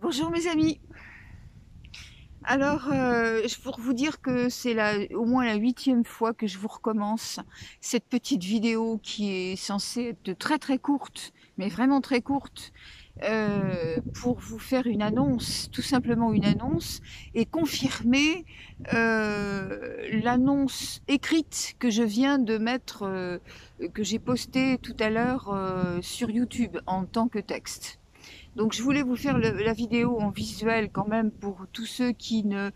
Bonjour mes amis. Alors, pour vous dire que c'est au moins la 8e fois que je vous recommence cette petite vidéo qui est censée être très très courte, mais vraiment très courte, pour vous faire une annonce, tout simplement une annonce, et confirmer l'annonce écrite que je viens de mettre, que j'ai postée tout à l'heure sur YouTube en tant que texte. Donc je voulais vous faire la vidéo en visuel quand même pour tous ceux qui ne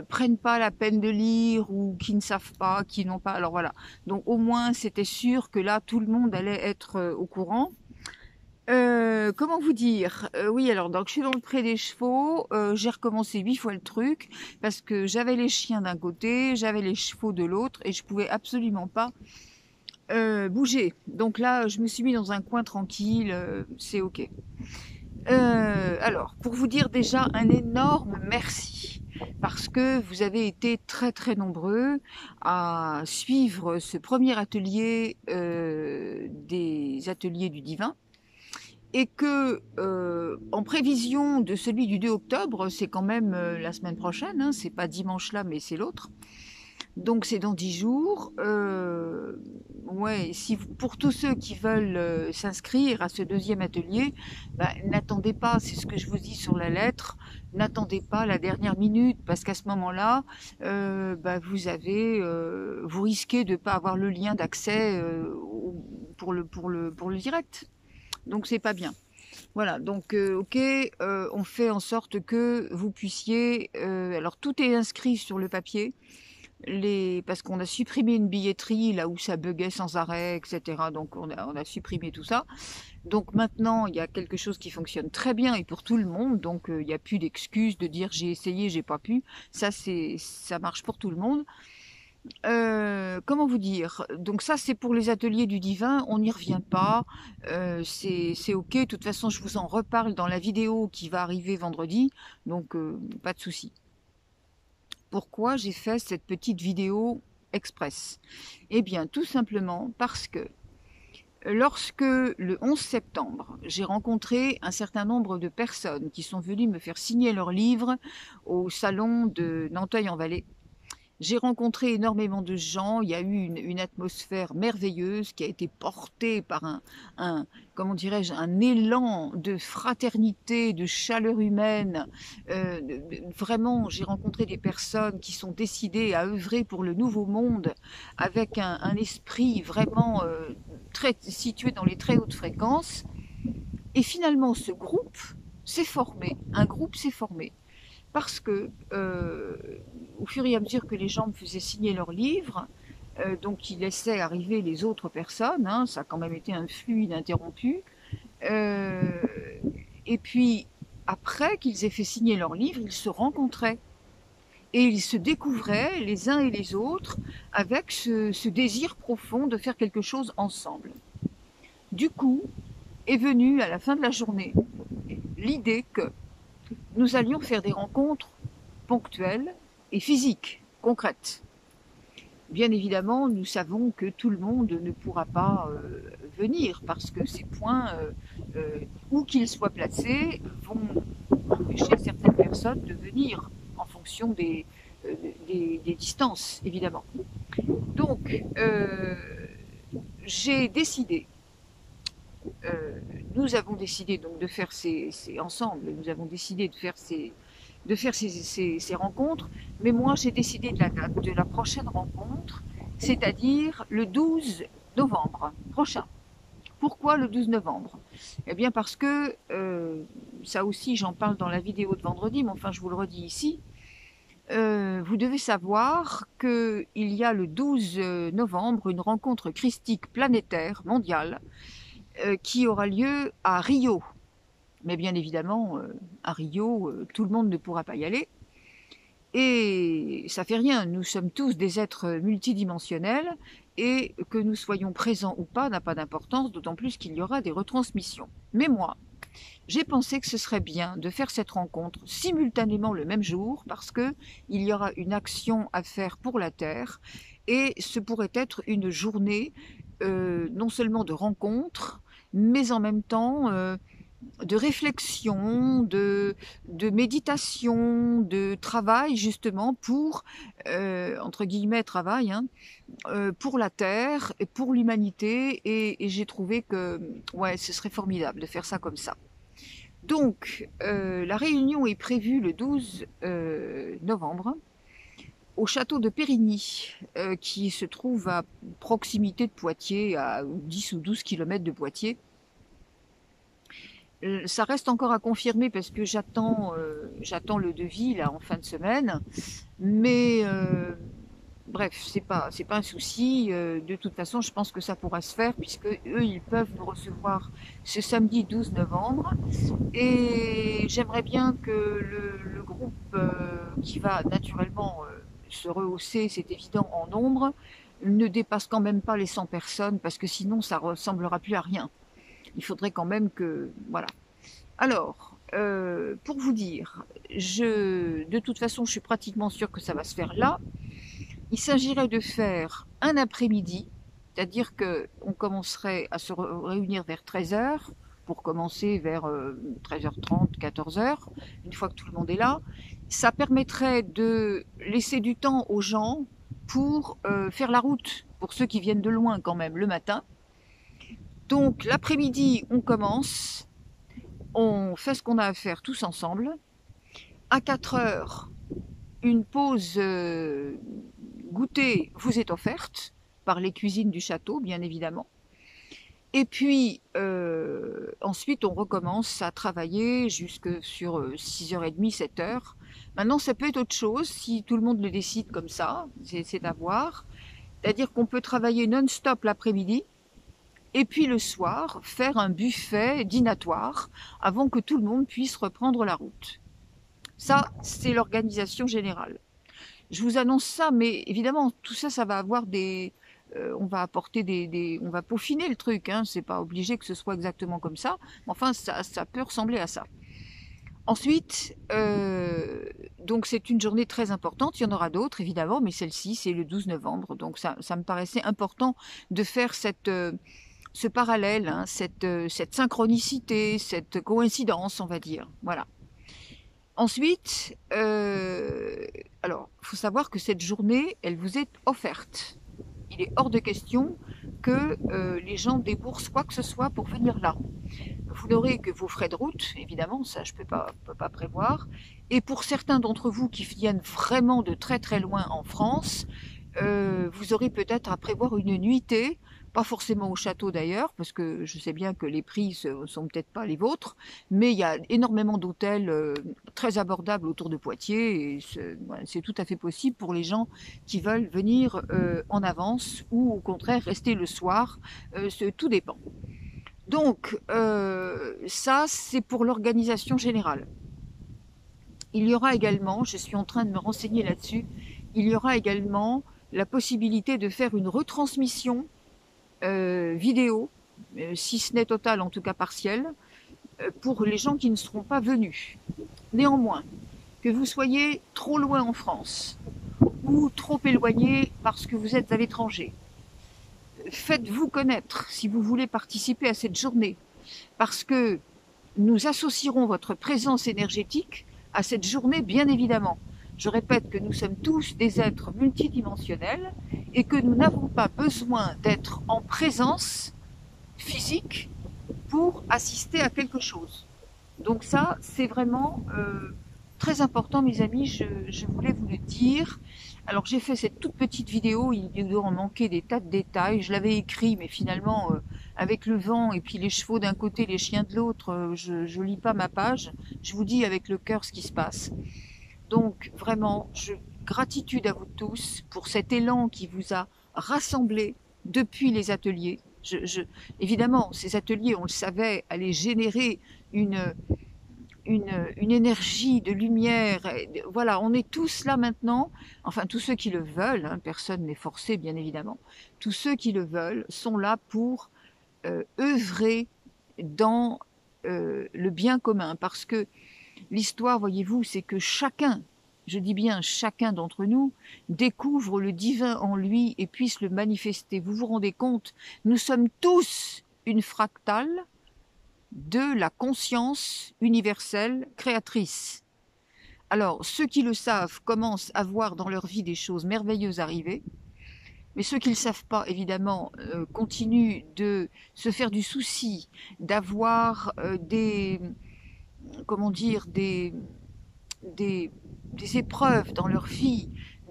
prennent pas la peine de lire ou qui ne savent pas, qui n'ont pas. Alors voilà. Donc au moins c'était sûr que là tout le monde allait être au courant. Comment vous dire? Oui, alors donc je suis dans le pré des chevaux. J'ai recommencé 8 fois le truc parce que j'avais les chiens d'un côté, j'avais les chevaux de l'autre et je pouvais absolument pas bouger. Donc là, je me suis mis dans un coin tranquille. C'est ok. Alors, pour vous dire déjà un énorme merci, parce que vous avez été très très nombreux à suivre ce premier atelier des ateliers du divin, et que en prévision de celui du 2 octobre, c'est quand même la semaine prochaine, hein, c'est pas dimanche là, mais c'est l'autre. Donc c'est dans 10 jours. Ouais, si pour tous ceux qui veulent s'inscrire à ce deuxième atelier, bah, n'attendez pas, c'est ce que je vous dis sur la lettre, n'attendez pas la dernière minute parce qu'à ce moment-là, bah, vous risquez de ne pas avoir le lien d'accès pour le direct. Donc c'est pas bien. Voilà, donc ok, on fait en sorte que vous puissiez. Alors tout est inscrit sur le papier parce qu'on a supprimé une billetterie là où ça buguait sans arrêt, etc. Donc on a supprimé tout ça. Donc maintenant, il y a quelque chose qui fonctionne très bien et pour tout le monde. Donc il n'y a plus d'excuses de dire j'ai essayé, j'ai pas pu. Ça marche pour tout le monde. Comment vous dire? Donc ça, c'est pour les ateliers du divin. On n'y revient pas. C'est ok. De toute façon, je vous en reparle dans la vidéo qui va arriver vendredi. Donc pas de souci. Pourquoi j'ai fait cette petite vidéo express? Eh bien, tout simplement parce que lorsque le 11 septembre, j'ai rencontré un certain nombre de personnes qui sont venues me faire signer leur livre au salon de Nanteuil-en-Vallée, j'ai rencontré énormément de gens, il y a eu une atmosphère merveilleuse qui a été portée par comment dirais-je, un élan de fraternité, de chaleur humaine. Vraiment, j'ai rencontré des personnes qui sont décidées à œuvrer pour le nouveau monde avec un esprit vraiment très situé dans les très hautes fréquences. Et finalement, ce groupe s'est formé, un groupe s'est formé parce que au fur et à mesure que les gens me faisaient signer leurs livres, donc ils laissaient arriver les autres personnes, hein, ça a quand même été un flux ininterrompu, euh, et puis après qu'ils aient fait signer leurs livres, ils se rencontraient et ils se découvraient les uns et les autres avec ce désir profond de faire quelque chose ensemble. Du coup, est venue à la fin de la journée l'idée que nous allions faire des rencontres ponctuelles et physiques, concrètes. Bien évidemment, nous savons que tout le monde ne pourra pas venir parce que ces points, où qu'ils soient placés, vont empêcher certaines personnes de venir en fonction des distances, évidemment. Donc, j'ai décidé, nous avons décidé donc de faire ensemble, nous avons décidé de faire ces rencontres, mais moi j'ai décidé de la date de la prochaine rencontre, c'est-à-dire le 12 novembre prochain. Pourquoi le 12 novembre? Eh bien parce que, ça aussi j'en parle dans la vidéo de vendredi, mais enfin je vous le redis ici, vous devez savoir qu'il y a le 12 novembre une rencontre christique planétaire mondiale qui aura lieu à Rio. Mais bien évidemment, à Rio, tout le monde ne pourra pas y aller. Et ça fait rien, nous sommes tous des êtres multidimensionnels et que nous soyons présents ou pas n'a pas d'importance, d'autant plus qu'il y aura des retransmissions. Mais moi, j'ai pensé que ce serait bien de faire cette rencontre simultanément le même jour parce que il y aura une action à faire pour la Terre et ce pourrait être une journée non seulement de rencontre, mais en même temps de réflexion, de méditation, de travail justement pour, entre guillemets, travail, hein, pour la Terre et pour l'humanité. Et j'ai trouvé que ouais, ce serait formidable de faire ça comme ça. Donc, la réunion est prévue le 12 novembre au château de Périgny, qui se trouve à proximité de Poitiers, à 10 ou 12 kilomètres de Poitiers. Ça reste encore à confirmer parce que j'attends le devis là en fin de semaine. Mais bref, c'est pas un souci. De toute façon, je pense que ça pourra se faire puisque eux, ils peuvent nous recevoir ce samedi 12 novembre. Et j'aimerais bien que le groupe qui va naturellement se rehausser, c'est évident, en nombre, ne dépasse quand même pas les 100 personnes parce que sinon, ça ressemblera plus à rien. Il faudrait quand même que... Voilà. Alors, pour vous dire, de toute façon, je suis pratiquement sûre que ça va se faire là. Il s'agirait de faire un après-midi, c'est-à-dire qu'on commencerait à se réunir vers 13 heures, pour commencer vers 13h30, 14 heures, une fois que tout le monde est là. Ça permettrait de laisser du temps aux gens pour faire la route, pour ceux qui viennent de loin quand même, le matin. Donc l'après-midi, on commence, on fait ce qu'on a à faire tous ensemble. À 4 heures, une pause goûter vous est offerte par les cuisines du château, bien évidemment. Et puis, ensuite, on recommence à travailler jusque sur 6h30, 7 heures. Maintenant, ça peut être autre chose, si tout le monde le décide comme ça, c'est à voir. C'est-à-dire qu'on peut travailler non-stop l'après-midi, et puis le soir, faire un buffet dînatoire avant que tout le monde puisse reprendre la route. Ça, c'est l'organisation générale. Je vous annonce ça, mais évidemment, tout ça, ça va avoir des... on va apporter on va peaufiner le truc, hein, c'est pas obligé que ce soit exactement comme ça, mais enfin, ça peut ressembler à ça. Ensuite, donc c'est une journée très importante, il y en aura d'autres évidemment, mais celle-ci, c'est le 12 novembre, donc ça me paraissait important de faire ce parallèle, hein, cette synchronicité, cette coïncidence, on va dire. Voilà. Ensuite, alors, il faut savoir que cette journée, elle vous est offerte. Il est hors de question que les gens déboursent quoi que ce soit pour venir là. Vous n'aurez que vos frais de route, évidemment, ça je peux pas prévoir. Et pour certains d'entre vous qui viennent vraiment de très très loin en France, vous aurez peut-être à prévoir une nuitée, pas forcément au château d'ailleurs, parce que je sais bien que les prix sont peut-être pas les vôtres, mais il y a énormément d'hôtels très abordables autour de Poitiers, et c'est tout à fait possible pour les gens qui veulent venir en avance ou au contraire rester le soir, tout dépend. Donc ça c'est pour l'organisation générale. Il y aura également, je suis en train de me renseigner là-dessus, il y aura également la possibilité de faire une retransmission vidéo, si ce n'est totale, en tout cas partielle, pour les gens qui ne seront pas venus. Néanmoins, que vous soyez trop loin en France ou trop éloigné parce que vous êtes à l'étranger, faites-vous connaître si vous voulez participer à cette journée, parce que nous associerons votre présence énergétique à cette journée, bien évidemment. Je répète que nous sommes tous des êtres multidimensionnels et que nous n'avons pas besoin d'être en présence physique pour assister à quelque chose. Donc ça, c'est vraiment très important, mes amis, je voulais vous le dire. Alors j'ai fait cette toute petite vidéo, il doit en manquer des tas de détails. Je l'avais écrit, mais finalement, avec le vent et puis les chevaux d'un côté, les chiens de l'autre, je ne lis pas ma page. Je vous dis avec le cœur ce qui se passe. Donc vraiment, gratitude à vous tous pour cet élan qui vous a rassemblés depuis les ateliers. Évidemment, ces ateliers, on le savait, allaient générer une énergie de lumière. Voilà, on est tous là maintenant, enfin tous ceux qui le veulent, hein, personne n'est forcé bien évidemment, tous ceux qui le veulent sont là pour œuvrer dans le bien commun, parce que l'histoire, voyez-vous, c'est que chacun, je dis bien chacun d'entre nous, découvre le divin en lui et puisse le manifester. Vous vous rendez compte, nous sommes tous une fractale de la conscience universelle créatrice. Alors, ceux qui le savent commencent à voir dans leur vie des choses merveilleuses arriver, mais ceux qui ne le savent pas, évidemment, continuent de se faire du souci, d'avoir comment dire, des, des épreuves dans leur vie.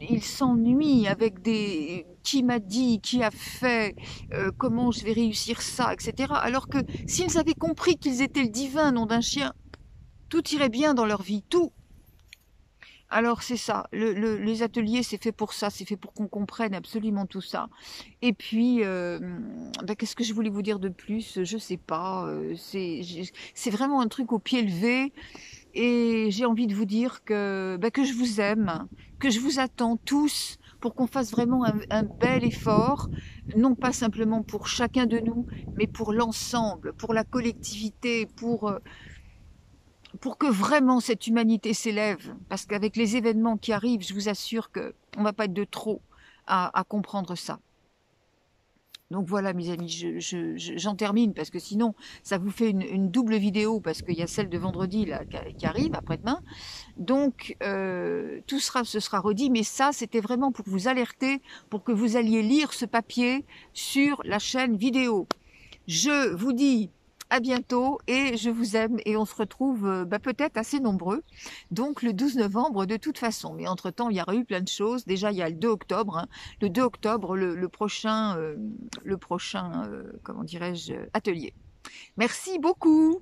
Ils s'ennuient avec des qui m'a dit, qui a fait, comment je vais réussir ça, etc. Alors que s'ils avaient compris qu'ils étaient le divin, nom d'un chien, tout irait bien dans leur vie, tout. Alors c'est ça, les ateliers c'est fait pour ça, c'est fait pour qu'on comprenne absolument tout ça. Et puis, ben, qu'est-ce que je voulais vous dire de plus? Je sais pas, c'est vraiment un truc au pied levé. Et j'ai envie de vous dire que je vous aime, que je vous attends tous pour qu'on fasse vraiment un bel effort, non pas simplement pour chacun de nous, mais pour l'ensemble, pour la collectivité, pour que vraiment cette humanité s'élève. Parce qu'avec les événements qui arrivent, je vous assure qu'on ne va pas être de trop à comprendre ça. Donc voilà mes amis, j'en termine parce que sinon ça vous fait une double vidéo parce qu'il y a celle de vendredi là, qui arrive après-demain. Donc ce sera redit, mais ça c'était vraiment pour vous alerter, pour que vous alliez lire ce papier sur la chaîne vidéo. Je vous dis à bientôt et je vous aime et on se retrouve peut-être assez nombreux. Donc le 12 novembre de toute façon. Mais entre-temps, il y aura eu plein de choses. Déjà, il y a le 2 octobre. Hein. Le 2 octobre, le prochain comment dirais-je, atelier. Merci beaucoup.